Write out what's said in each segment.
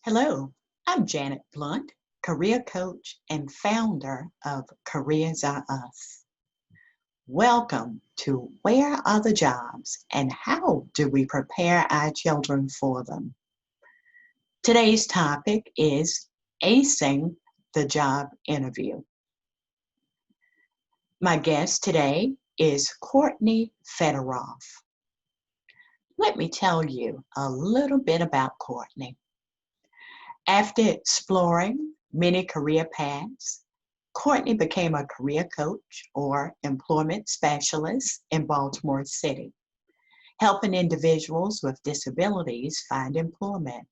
Hello, I'm Janet Blount, career coach and founder of Careers Are Us. Welcome to Where Are the Jobs and How Do We Prepare Our Children for Them? Today's topic is acing the job interview. My guest today is Courtney Federooff. Let me tell you a little bit about Courtney. After exploring many career paths, Courtney became a career coach or employment specialist in Baltimore City, helping individuals with disabilities find employment.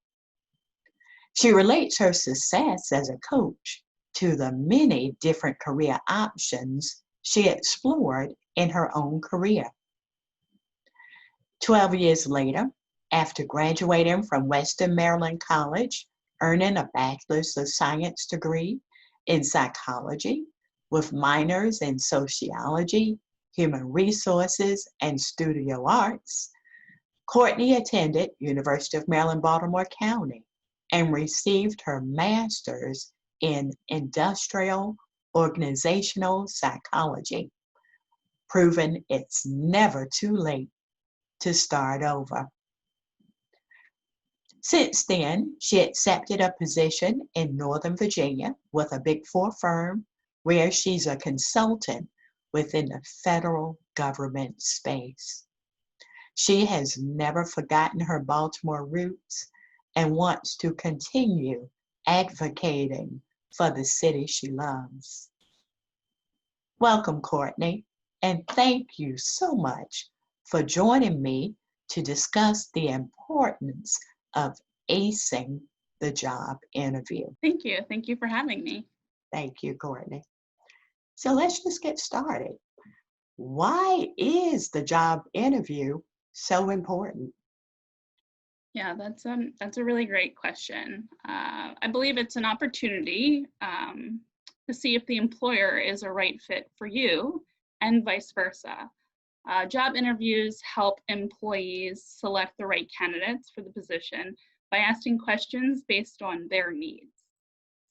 She relates her success as a coach to the many different career options she explored in her own career. 12 years later, after graduating from Western Maryland College, earning a Bachelor's of Science degree in psychology with minors in sociology, human resources, and studio arts, Courtney attended University of Maryland, Baltimore County and received her master's in industrial organizational psychology, proving it's never too late to start over. Since then, she accepted a position in Northern Virginia with a Big Four firm where she's a consultant within the federal government space. She has never forgotten her Baltimore roots and wants to continue advocating for the city she loves. Welcome, Courtney, and thank you so much for joining me to discuss the importance of acing the job interview. Thank you. Thank you for having me. Thank you, Courtney. So let's just get started. Why is the job interview so important? Yeah, that's a really great question. I believe it's an opportunity to see if the employer is a right fit for you and vice versa. Job interviews help employees select the right candidates for the position by asking questions based on their needs.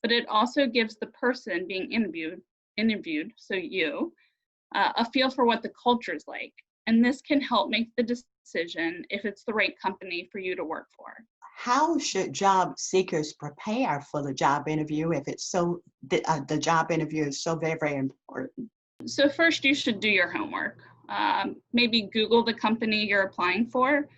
But it also gives the person being interviewed, so you, a feel for what the culture is like. And this can help make the decision if it's the right company for you to work for. How should job seekers prepare for the job interview if it's the job interview is so very, very important? So first, you should do your homework. Maybe Google the company you're applying for,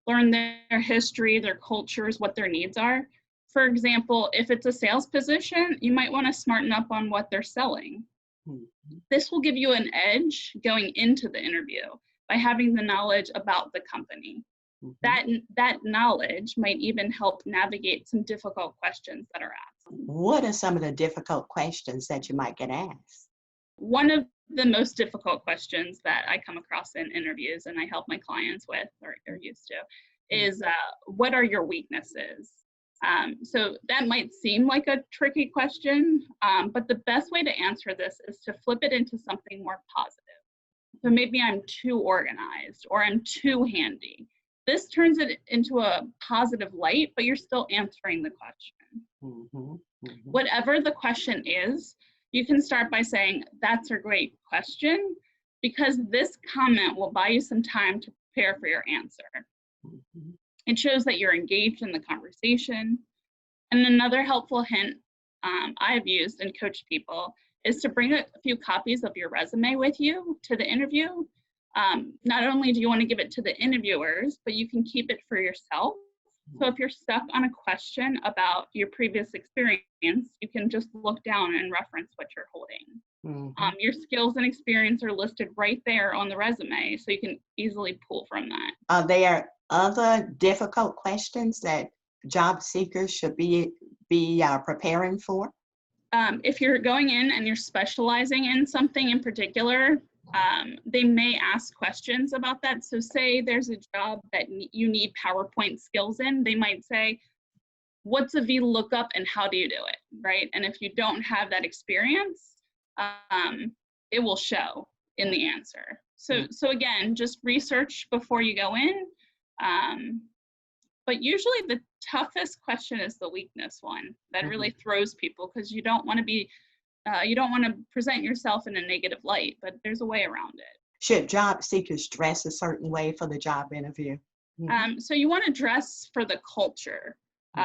learn their history, their cultures, what their needs are. For example, if it's a sales position, you might want to smarten up on what they're selling. Mm-hmm. This will give you an edge going into the interview by having the knowledge about the company. Mm-hmm. That knowledge might even help navigate some difficult questions that are asked. What are some of the difficult questions that you might get asked? One of the most difficult questions that I come across in interviews and I help my clients with or used to is what are your weaknesses? So that might seem like a tricky question, but the best way to answer this is to flip it into something more positive. So maybe I'm too organized or I'm too handy. This turns it into a positive light, but you're still answering the question. Mm-hmm. Mm-hmm. Whatever the question is, you can start by saying, that's a great question, because this comment will buy you some time to prepare for your answer. Mm-hmm. It shows that you're engaged in the conversation. And another helpful hint I've used and coached people is to bring a few copies of your resume with you to the interview. Not only do you want to give it to the interviewers, but you can keep it for yourself. So if you're stuck on a question about your previous experience, you can just look down and reference what you're holding. Mm-hmm. Your skills and experience are listed right there on the resume, so you can easily pull from that. Are there other difficult questions that job seekers should be preparing for? If you're going in and you're specializing in something in particular, they may ask questions about that. So say there's a job that you need PowerPoint skills in, they might say, what's a VLOOKUP and how do you do it, right? And if you don't have that experience, it will show in the answer. So again, just research before you go in, But usually the toughest question is the weakness one that really throws people, because you don't want to be, you don't want to present yourself in a negative light, but there's a way around it. Should job seekers dress a certain way for the job interview? So you want to dress for the culture.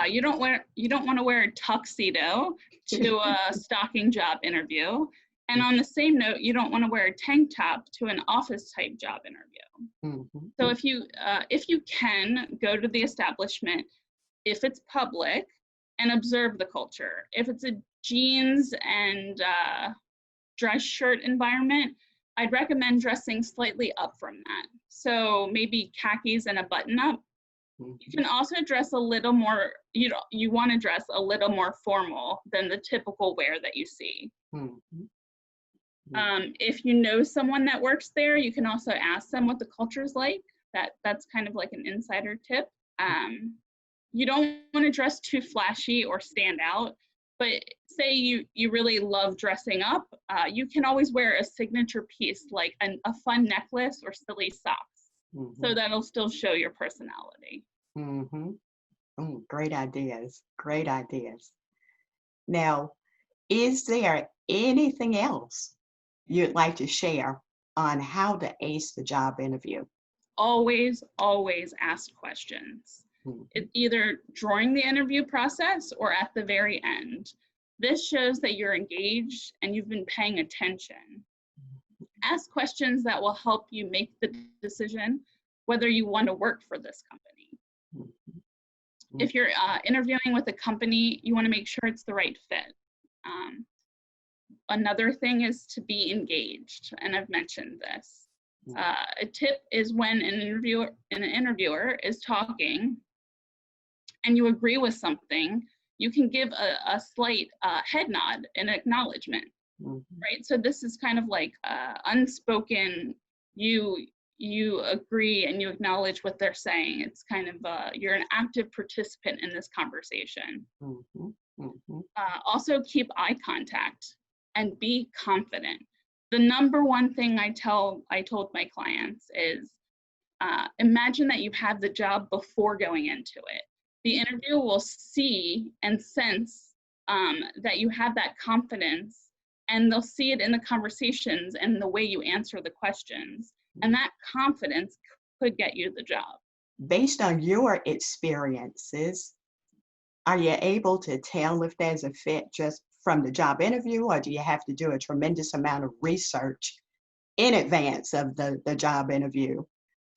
You don't want to wear a tuxedo to a stocking job interview. And on the same note, you don't want to wear a tank top to an office type job interview. So if you can, go to the establishment, if it's public, and observe the culture. If it's a jeans and dress shirt environment, I'd recommend dressing slightly up from that. So maybe khakis and a button up. You can also dress a little more, you want to dress a little more formal than the typical wear that you see. If you know someone that works there, you can also ask them what the culture is like. That's kind of like an insider tip. You don't want to dress too flashy or stand out, but say you really love dressing up, you can always wear a signature piece like a fun necklace or silly socks. So that'll still show your personality. Great ideas, great ideas. Now, is there anything else you'd like to share on how to ace the job interview? Always ask questions. Either during the interview process or at the very end. This shows that you're engaged and you've been paying attention. Ask questions that will help you make the decision whether you want to work for this company. If you're interviewing with a company, you want to make sure it's the right fit. Another thing is to be engaged, and I've mentioned this. A tip is when an interviewer is talking and you agree with something, you can give a slight head nod in acknowledgement, right? So this is kind of like unspoken, you agree and you acknowledge what they're saying. It's kind of, you're an active participant in this conversation. Also keep eye contact and be confident. The number one thing I told my clients is, imagine that you have the job before going into it. The interviewer will see and sense that you have that confidence, and they'll see it in the conversations and the way you answer the questions. And that confidence could get you the job. Based on your experiences, are you able to tell if there's a fit just from the job interview, or do you have to do a tremendous amount of research in advance of the job interview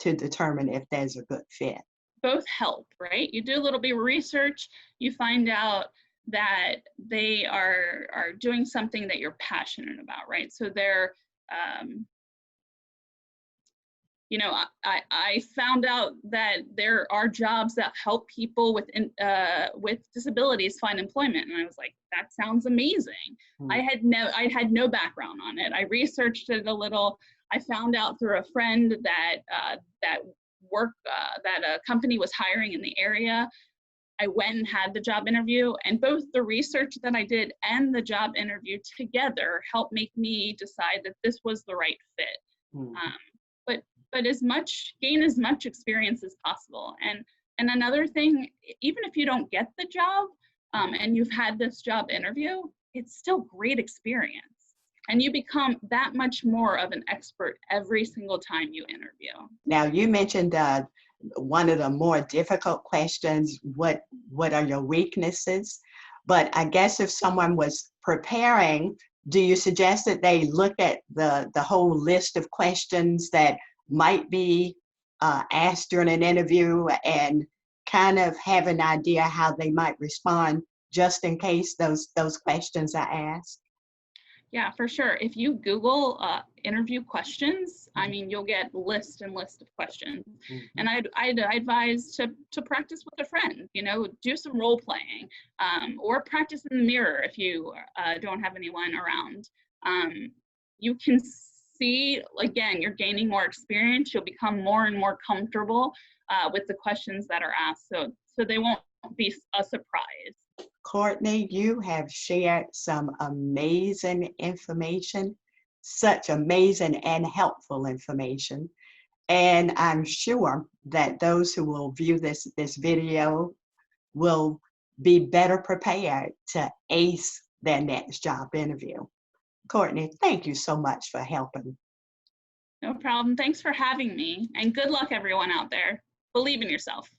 to determine if there's a good fit? Both help, right? You do a little bit of research, you find out that they are doing something that you're passionate about, right? So they're, I found out that there are jobs that help people with disabilities find employment, and I was like, that sounds amazing. I had no background on it. I researched it a little. I found out through a friend that that a company was hiring in the area. I went and had the job interview, and both the research that I did and the job interview together helped make me decide that this was the right fit. But gain as much experience as possible. And another thing, even if you don't get the job and you've had this job interview, it's still great experience. And you become that much more of an expert every single time you interview. Now, you mentioned one of the more difficult questions, what are your weaknesses? But I guess if someone was preparing, do you suggest that they look at the whole list of questions that might be asked during an interview and kind of have an idea how they might respond just in case those questions are asked? Yeah, for sure. If you Google interview questions, I mean, you'll get list and list of questions. And I'd advise to practice with a friend, do some role playing, or practice in the mirror if you don't have anyone around. You can see, again, you're gaining more experience. You'll become more and more comfortable with the questions that are asked. So they won't be a surprise. Courtney, you have shared some amazing information, such amazing and helpful information. And I'm sure that those who will view this video will be better prepared to ace their next job interview. Courtney, thank you so much for helping. No problem. Thanks for having me. And good luck, everyone out there. Believe in yourself.